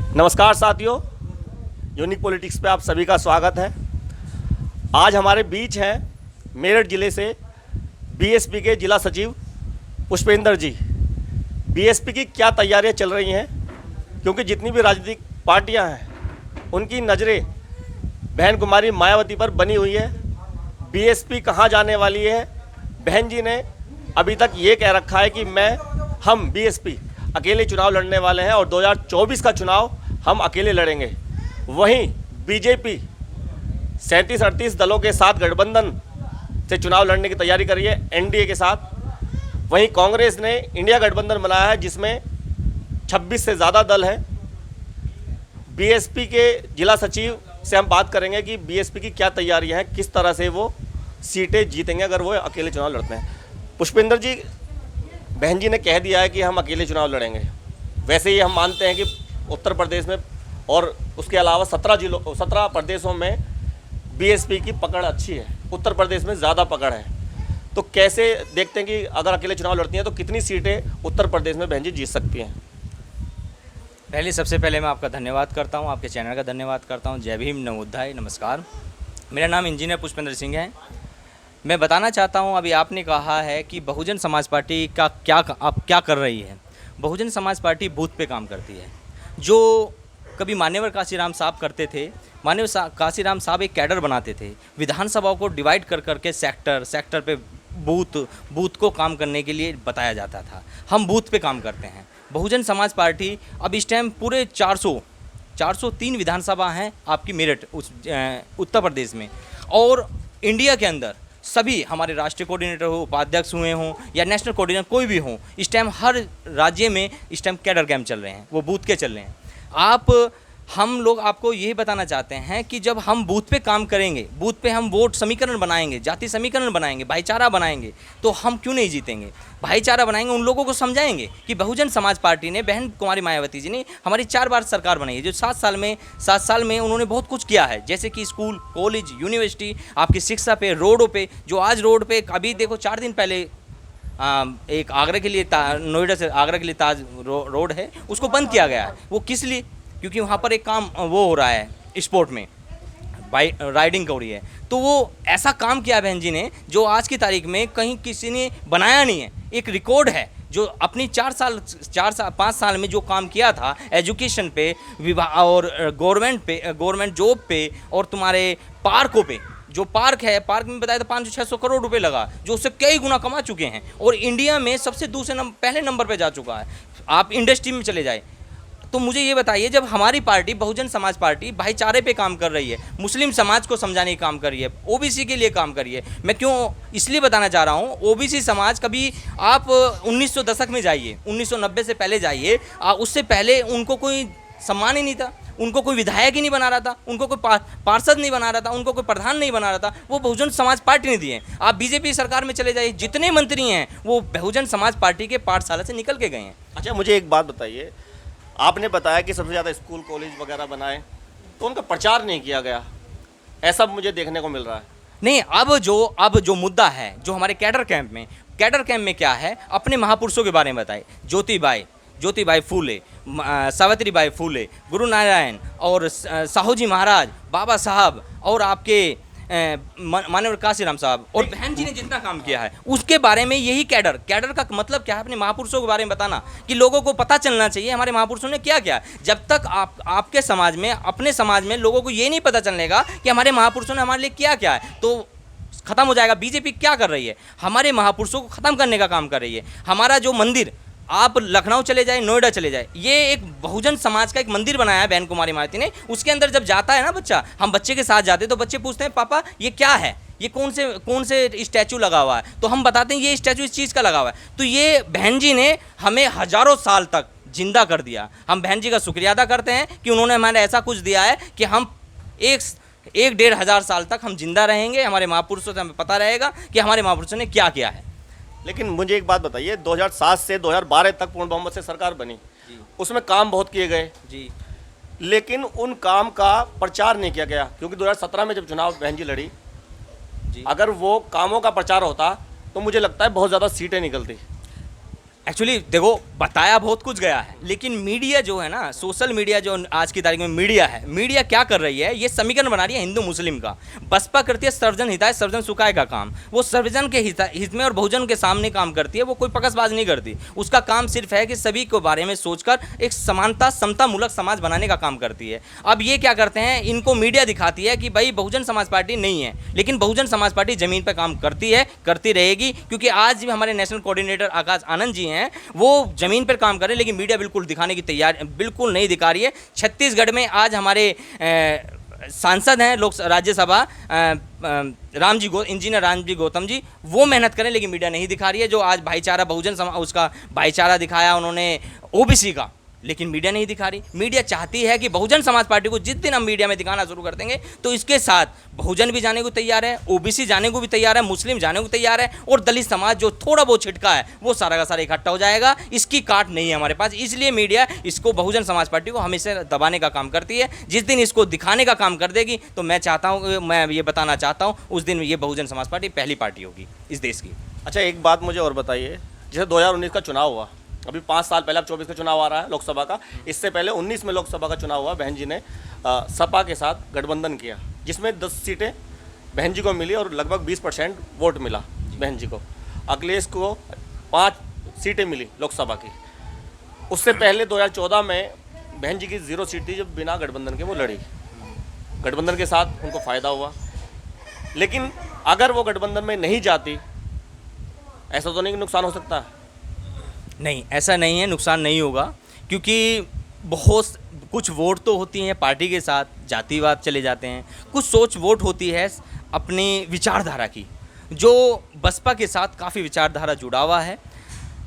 नमस्कार साथियों, unique politics पे आप सभी का स्वागत है। आज हमारे बीच हैं मेरठ ज़िले से बीएसपी के जिला सचिव पुष्पेंद्र जी। बीएसपी की क्या तैयारियां चल रही हैं, क्योंकि जितनी भी राजनीतिक पार्टियां हैं उनकी नज़रें बहन कुमारी मायावती पर बनी हुई है। बीएसपी कहां जाने वाली है? बहन जी ने अभी तक ये कह रखा है कि हम बीएसपी अकेले चुनाव लड़ने वाले हैं और 2024 का चुनाव हम अकेले लड़ेंगे। वहीं बीजेपी 37-38 दलों के साथ गठबंधन से चुनाव लड़ने की तैयारी कर रही है, एनडीए के साथ। वहीं कांग्रेस ने इंडिया गठबंधन बनाया है जिसमें 26 से ज़्यादा दल हैं। बीएसपी के जिला सचिव से हम बात करेंगे कि बीएसपी की क्या तैयारियां हैं, किस तरह से वो सीटें जीतेंगे अगर वो अकेले चुनाव लड़ते हैं। पुष्पेंद्र जी, बहन जी ने कह दिया है कि हम अकेले चुनाव लड़ेंगे। वैसे ही हम मानते हैं कि उत्तर प्रदेश में और उसके अलावा 17 प्रदेशों में बीएसपी की पकड़ अच्छी है, उत्तर प्रदेश में ज़्यादा पकड़ है। तो कैसे देखते हैं कि अगर अकेले चुनाव लड़ती हैं तो कितनी सीटें उत्तर प्रदेश में बहन जी जीत सकती हैं? सबसे पहले मैं आपका धन्यवाद करता हूं, आपके चैनल का धन्यवाद करता हूं। जय भीम, नमोद्धाय, नमस्कार। मेरा नाम इंजीनियर पुष्पेंद्र सिंह है। मैं बताना चाहता हूं, अभी आपने कहा है कि बहुजन समाज पार्टी का क्या कर रही है। बहुजन समाज पार्टी बूथ पे काम करती है। जो कभी मान्यवर काशीराम साहब करते थे, काशीराम साहब एक कैडर बनाते थे, विधानसभाओं को डिवाइड कर करके सेक्टर पे बूथ को काम करने के लिए बताया जाता था। हम बूथ पे काम करते हैं। बहुजन समाज पार्टी अब इस टाइम पूरे 403 विधानसभा हैं आपकी मेरठ उत्तर प्रदेश में, और इंडिया के अंदर सभी हमारे राष्ट्रीय कोऑर्डिनेटर हो, उपाध्यक्ष हुए हों या नेशनल कोऑर्डिनेटर कोई भी हो, इस टाइम हर राज्य में इस टाइम कैडर कैंप चल रहे हैं, वो बूथ के चल रहे हैं। हम लोग आपको यही बताना चाहते हैं कि जब हम बूथ पे काम करेंगे, बूथ पे हम वोट समीकरण बनाएंगे, जाति समीकरण बनाएंगे, भाईचारा बनाएंगे, तो हम क्यों नहीं जीतेंगे। भाईचारा बनाएंगे, उन लोगों को समझाएंगे कि बहुजन समाज पार्टी ने, बहन कुमारी मायावती जी ने हमारी 4 बार सरकार बनाई है, जो 7 साल में उन्होंने बहुत कुछ किया है, जैसे कि स्कूल, कॉलेज, यूनिवर्सिटी, आपकी शिक्षा पे, रोडों पे। जो आज रोड पे अभी देखो 4 दिन पहले एक आगरा के लिए नोएडा से आगरा के लिए ताज रोड है, उसको बंद किया गया है। वो किस लिए? क्योंकि वहाँ पर एक काम वो हो रहा है, स्पोर्ट में राइडिंग हो रही है। तो वो ऐसा काम किया बहन जी ने जो आज की तारीख में कहीं किसी ने बनाया नहीं है। एक रिकॉर्ड है जो अपनी 5 साल में जो काम किया था एजुकेशन पे, विभाग और गवर्नमेंट जॉब पे, और तुम्हारे पार्कों पे। जो पार्क है, पार्क में बताया था 500-600 करोड़ रुपए लगा, जो उससे कई गुना कमा चुके हैं, और इंडिया में सबसे पहले नंबर पे जा चुका है। आप इंडस्ट्री में चले जाए तो मुझे ये बताइए, जब हमारी पार्टी बहुजन समाज पार्टी भाईचारे पे काम कर रही है, मुस्लिम समाज को समझाने का काम कर रही है, ओबीसी के लिए काम कर रही है। मैं क्यों इसलिए बताना चाह रहा हूँ, ओबीसी समाज कभी आप 1900 दशक में जाइए, 1990 से पहले जाइए, उससे पहले उनको कोई सम्मान ही नहीं था, उनको कोई विधायक ही नहीं बना रहा था, उनको कोई पार्षद नहीं बना रहा था, उनको कोई प्रधान नहीं बना रहा था। वो बहुजन समाज पार्टी ने दिए। आप बीजेपी सरकार में चले जाइए, जितने मंत्री हैं वो बहुजन समाज पार्टी के पाठशाला से निकल के गए हैं। अच्छा, मुझे एक बात बताइए, आपने बताया कि सबसे ज़्यादा स्कूल, कॉलेज वगैरह बनाए, तो उनका प्रचार नहीं किया गया, ऐसा मुझे देखने को मिल रहा है। नहीं, अब जो मुद्दा है, जो हमारे कैडर कैंप में क्या है, अपने महापुरुषों के बारे में बताए। ज्योतिबाई फूले, सावित्रीबाई फूले, गुरु नारायण और साहू जी महाराज, बाबा साहब, और आपके माननीय काशीराम साहब, और बहन जी ने जितना काम किया है उसके बारे में। यही कैडर का मतलब क्या है, अपने महापुरुषों के बारे में बताना, कि लोगों को पता चलना चाहिए हमारे महापुरुषों ने क्या किया। जब तक आपके समाज में, अपने समाज में लोगों को ये नहीं पता चलेगा कि हमारे महापुरुषों ने हमारे लिए क्या है, तो खत्म हो जाएगा। बीजेपी क्या कर रही है, हमारे महापुरुषों को खत्म करने का काम कर रही है। हमारा जो मंदिर, आप लखनऊ चले जाए, नोएडा चले जाए, ये एक बहुजन समाज का एक मंदिर बनाया है बहन कुमारी मायावती ने। उसके अंदर जब जाता है ना बच्चा, हम बच्चे के साथ जाते हैं तो बच्चे पूछते हैं, पापा ये क्या है, ये कौन से स्टैचू लगा हुआ है, तो हम बताते हैं ये स्टैचू इस चीज़ का लगा हुआ है। तो ये बहन जी ने हमें हजारों साल तक जिंदा कर दिया। हम बहन जी का शुक्रिया अदा करते हैं कि उन्होंने हमें ऐसा कुछ दिया है कि हम 1-1.5 साल तक हम जिंदा रहेंगे। हमारे महापुरुषों से हमें पता रहेगा कि हमारे महापुरुषों ने क्या किया है। लेकिन मुझे एक बात बताइए, 2007 से 2012 तक पूर्ण बहुमत से सरकार बनी, उसमें काम बहुत किए गए जी, लेकिन उन काम का प्रचार नहीं किया गया, क्योंकि 2017 में जब चुनाव बहन जी लड़ी जी, अगर वो कामों का प्रचार होता तो मुझे लगता है बहुत ज़्यादा सीटें निकलती। एक्चुअली देखो, बताया बहुत कुछ गया है, लेकिन मीडिया जो है ना, सोशल मीडिया जो आज की तारीख में मीडिया है, मीडिया क्या कर रही है, ये समीकरण बना रही है हिंदू मुस्लिम का। बसपा करती है सर्वजन हिताय सर्वजन सुखाय का काम, वो सर्वजन के हित में और बहुजन के सामने काम करती है, वो कोई पकसबाज नहीं करती। उसका काम सिर्फ है कि सभी के बारे में सोचकर एक समानता समता मूलक समाज बनाने का काम करती है। अब ये क्या करते हैं, इनको मीडिया दिखाती है कि भाई बहुजन समाज पार्टी नहीं है, लेकिन बहुजन समाज पार्टी जमीन पर काम करती है, करती रहेगी, क्योंकि आज भी हमारे नेशनल कोऑर्डिनेटर आकाश आनंद जी हैं, वो जमीन पर काम कर रहे हैं, लेकिन मीडिया बिल्कुल दिखाने की तैयार बिल्कुल नहीं दिखा रही है। छत्तीसगढ़ में आज हमारे सांसद हैं लोक राज्यसभा इंजीनियर रामजी गौतम जी, वो मेहनत करें, लेकिन मीडिया नहीं दिखा रही है। जो आज भाईचारा बहुजन उसका भाईचारा दिखाया उन्होंने ओबीसी का, लेकिन मीडिया नहीं दिखा रही। मीडिया चाहती है कि बहुजन समाज पार्टी को जिस दिन हम मीडिया में दिखाना शुरू कर देंगे, तो इसके साथ बहुजन भी जाने को तैयार है, ओबीसी जाने को भी तैयार है, मुस्लिम जाने को तैयार है, और दलित समाज जो थोड़ा बहुत छिटका है वो सारा का सारा इकट्ठा हो जाएगा। इसकी काट नहीं है हमारे पास, इसलिए मीडिया इसको बहुजन समाज पार्टी को हमेशा दबाने का काम करती है। जिस दिन इसको दिखाने का काम कर देगी, तो मैं चाहता हूँ, मैं ये बताना चाहता हूँ, उस दिन ये बहुजन समाज पार्टी पहली पार्टी होगी इस देश की। अच्छा, एक बात मुझे और बताइए, जैसे 2019 का चुनाव हुआ, अभी 5 साल पहले, अब 24 का चुनाव आ रहा है लोकसभा का, इससे पहले 19 में लोकसभा का चुनाव हुआ, बहन जी ने सपा के साथ गठबंधन किया, जिसमें 10 सीटें बहन जी को मिली और लगभग 20% वोट मिला बहन जी को। अखिलेश को 5 सीटें मिली लोकसभा की। उससे पहले 2014 में बहन जी की 0 सीट थी, जब बिना गठबंधन के वो लड़ी। गठबंधन के साथ उनको फ़ायदा हुआ, लेकिन अगर वो गठबंधन में नहीं जाती, ऐसा तो नहीं कि नुकसान हो सकता है? नहीं, ऐसा नहीं है, नुकसान नहीं होगा, क्योंकि बहुत कुछ वोट तो होती हैं पार्टी के साथ, जातिवाद चले जाते हैं, कुछ सोच वोट होती है अपनी विचारधारा की, जो बसपा के साथ काफ़ी विचारधारा जुड़ा हुआ है।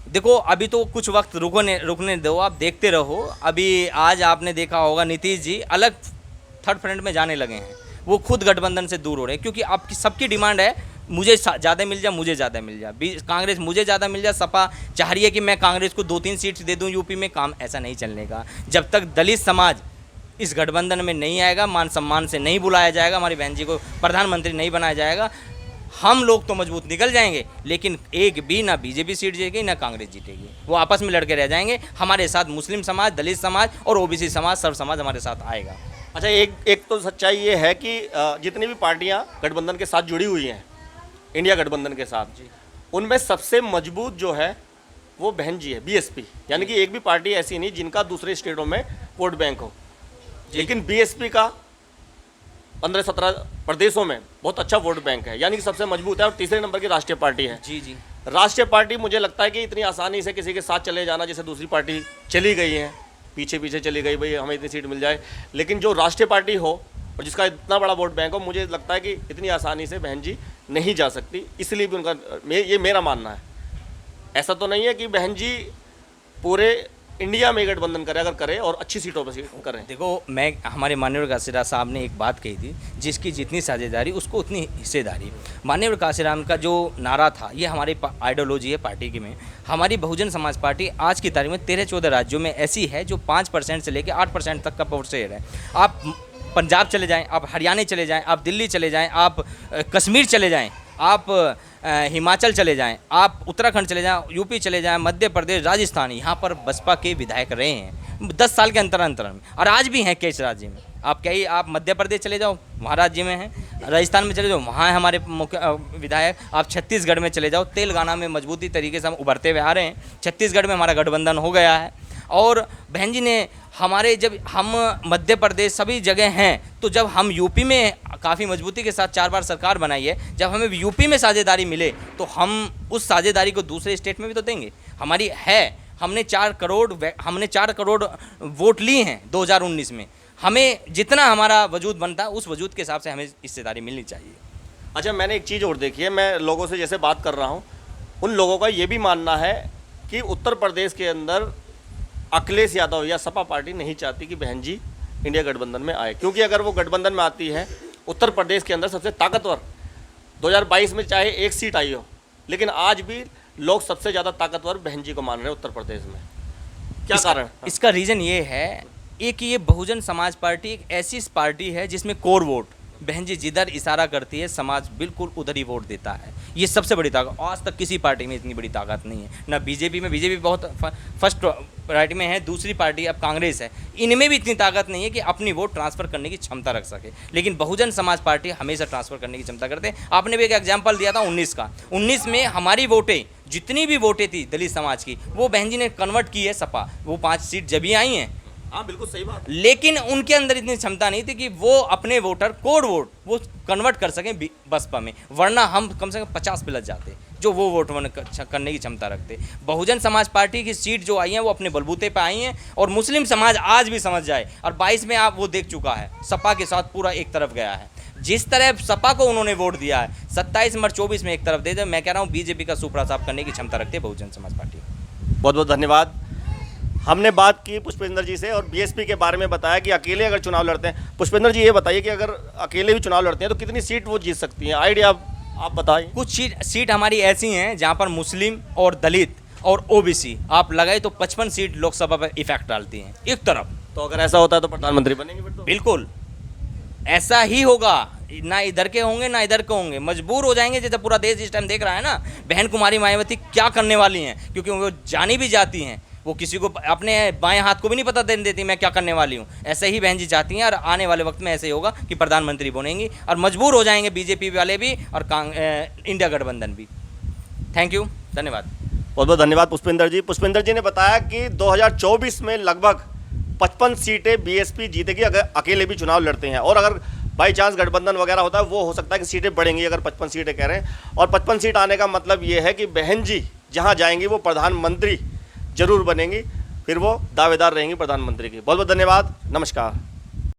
देखो, अभी तो कुछ वक्त रुकने दो, आप देखते रहो। अभी आज आपने देखा होगा नीतीश जी अलग थर्ड फ्रंट में जाने लगे हैं, वो खुद गठबंधन से दूर हो रहे हैं, क्योंकि आपकी सबकी डिमांड है मुझे ज़्यादा मिल जाए, मुझे ज़्यादा मिल जाए, कांग्रेस मुझे ज़्यादा मिल जाए, सपा चाह रही है कि मैं कांग्रेस को 2-3 सीट दे दूं यूपी में। काम ऐसा नहीं चलने का। जब तक दलित समाज इस गठबंधन में नहीं आएगा, मान सम्मान से नहीं बुलाया जाएगा, हमारी बहन जी को प्रधानमंत्री नहीं बनाया जाएगा, हम लोग तो मजबूत निकल जाएंगे, लेकिन एक भी ना बीजेपी सीट जीतेगी ना कांग्रेस जीतेगी, वो आपस में लड़के रह जाएंगे। हमारे साथ मुस्लिम समाज, दलित समाज और ओबीसी समाज, सर्व समाज हमारे साथ आएगा। अच्छा, एक तो सच्चाई ये है कि जितनी भी पार्टियां गठबंधन के साथ जुड़ी हुई हैं, इंडिया गठबंधन के साथ जी, उनमें सबसे मजबूत जो है वो बहन जी है, बीएसपी। यानी कि एक भी पार्टी ऐसी नहीं जिनका दूसरे स्टेटों में वोट बैंक हो, लेकिन बीएसपी का 15-17 प्रदेशों में बहुत अच्छा वोट बैंक है, यानी कि सबसे मजबूत है, और तीसरे नंबर की राष्ट्रीय पार्टी है। जी जी, राष्ट्रीय पार्टी मुझे लगता है कि इतनी आसानी से किसी के साथ चले जाना, जैसे दूसरी पार्टी चली गई है, पीछे पीछे चली गई, भाई हमें इतनी सीट मिल जाए, लेकिन जो राष्ट्रीय पार्टी हो और जिसका इतना बड़ा वोट बैंक हो, मुझे लगता है कि इतनी आसानी से बहन जी नहीं जा सकती। इसलिए भी उनका ये मेरा मानना है। ऐसा तो नहीं है कि बहन जी पूरे इंडिया में गठबंधन करे, अगर करे और अच्छी सीटों पर करें। देखो, मैं हमारे माननीय काशीराम साहब ने एक बात कही थी, जिसकी जितनी साझेदारी उसको उतनी हिस्सेदारी। माननीय काशीराम का जो नारा था, ये हमारी आइडियोलॉजी है पार्टी की में। हमारी बहुजन समाज पार्टी आज की तारीख में 13-14 राज्यों में ऐसी है जो 5% से लेकर 8% तक का वोट शेयर है। आप पंजाब चले जाएं, आप हरियाणा चले जाएं, आप दिल्ली चले जाएं, आप कश्मीर चले जाएं, आप हिमाचल चले जाएं, आप उत्तराखंड चले जाएं, यूपी चले जाएं, मध्य प्रदेश, राजस्थान, यहाँ पर बसपा के विधायक रहे हैं 10 साल के अंतर में, और आज भी हैं कई राज्य में। आप मध्य प्रदेश चले जाओ, वहाँ राज्य में हैं, राजस्थान में चले जाओ, वहाँ है हमारे मुख्य विधायक। आप छत्तीसगढ़ में चले जाओ, तेलंगाना में मजबूती तरीके से हम उभरते हुए आ रहे हैं। छत्तीसगढ़ में हमारा गठबंधन हो गया है, और बहन जी ने हमारे, जब हम मध्य प्रदेश सभी जगह हैं, तो जब हम यूपी में काफ़ी मजबूती के साथ 4 बार सरकार बनाई है, जब हमें यूपी में साझेदारी मिले, तो हम उस साझेदारी को दूसरे स्टेट में भी तो देंगे। हमारी है, हमने 4 करोड़ वोट लिए हैं 2019 में। हमें जितना हमारा वजूद बनता है, उस वजूद के हिसाब से हमें हिस्सेदारी मिलनी चाहिए। अच्छा, मैंने एक चीज़ और देखी है, मैं लोगों से जैसे बात कर रहा हूँ, उन लोगों का ये भी मानना है कि उत्तर प्रदेश के अंदर अखिलेश यादव या सपा पार्टी नहीं चाहती कि बहन जी इंडिया गठबंधन में आए, क्योंकि अगर वो गठबंधन में आती है, उत्तर प्रदेश के अंदर सबसे ताकतवर, 2022 में चाहे 1 सीट आई हो, लेकिन आज भी लोग सबसे ज़्यादा ताकतवर बहन जी को मान रहे हैं उत्तर प्रदेश में। क्या कारण? इसका रीज़न ये है, एक ये बहुजन समाज पार्टी एक ऐसी पार्टी है जिसमें कोर वोट, बहन जी जिधर इशारा करती है समाज बिल्कुल उधर ही वोट देता है। ये सबसे बड़ी ताकत। आज तक किसी पार्टी में इतनी बड़ी ताकत नहीं है, ना बीजेपी में, बीजेपी बहुत फर्स्ट प्रायोरिटी में है, दूसरी पार्टी अब कांग्रेस है, इनमें भी इतनी ताकत नहीं है कि अपनी वोट ट्रांसफ़र करने की क्षमता रख सके। लेकिन बहुजन समाज पार्टी हमेशा ट्रांसफ़र करने की क्षमता करते हैं। आपने भी एक एग्जाम्पल दिया था 19 का, 19 में हमारी वोटें, जितनी भी वोटें थी दलित समाज की, वो बहन जी ने कन्वर्ट की है सपा, वो 5 सीट जब ही आई हैं। हाँ बिल्कुल सही बात। लेकिन उनके अंदर इतनी क्षमता नहीं थी कि वो अपने वोटर कोड वोट वो कन्वर्ट कर सकें बसपा में, वरना हम कम से कम 50 पे लग जाते जो वो वोट करने की क्षमता रखते। बहुजन समाज पार्टी की सीट जो आई हैं वो अपने बलबूते पे आई हैं, और मुस्लिम समाज आज भी समझ जाए, और 22 में आप वो देख चुका है, सपा के साथ पूरा एक तरफ गया है। जिस तरह सपा को उन्होंने वोट दिया है, 27 मार्च 24 में एक तरफ दे दे। मैं कह रहा हूँ बीजेपी का सुपड़ा साफ करने की क्षमता रखती है बहुजन समाज पार्टी। बहुत बहुत धन्यवाद। हमने बात की पुष्पेंद्र जी से और बीएसपी के बारे में बताया कि अकेले अगर चुनाव लड़ते हैं। पुष्पेंद्र जी ये बताइए कि अगर अकेले भी चुनाव लड़ते हैं तो कितनी सीट वो जीत सकती हैं, आइडिया आप बताइए। कुछ सीट हमारी ऐसी हैं जहाँ पर मुस्लिम और दलित और ओबीसी आप लगाए तो 55 सीट लोकसभा पर इफेक्ट डालती हैं एक तरफ। तो अगर ऐसा होता है तो प्रधानमंत्री बनेंगे फिर तो? बिल्कुल ऐसा ही होगा, ना इधर के होंगे ना इधर के होंगे, मजबूर हो जाएंगे। जैसे पूरा देश इस टाइम देख रहा है ना बहन कुमारी मायावती क्या करने वाली हैं, क्योंकि वो जानी भी जाती हैं, वो किसी को अपने बाएं हाथ को भी नहीं पता देने देती मैं क्या करने वाली हूँ। ऐसे ही बहन जी चाहती हैं, और आने वाले वक्त में ऐसे ही होगा कि प्रधानमंत्री बनेंगी, और मजबूर हो जाएंगे बीजेपी वाले भी और इंडिया गठबंधन भी। थैंक यू, धन्यवाद। बहुत बहुत धन्यवाद पुष्पेंद्र जी। पुष्पेंद्र जी ने बताया कि 2024 में लगभग 55 सीटें बीएसपी जीतेगी अगर अकेले भी चुनाव लड़ते हैं, और अगर बाई चांस गठबंधन वगैरह होता है वो हो सकता है कि सीटें बढ़ेंगी अगर 55 सीटें कह रहे हैं। और 55 सीट आने का मतलब ये है कि बहन जी जहाँ जाएंगी वो प्रधानमंत्री जरूर बनेंगी, फिर वो दावेदार रहेंगी प्रधानमंत्री की। बहुत बहुत धन्यवाद, नमस्कार।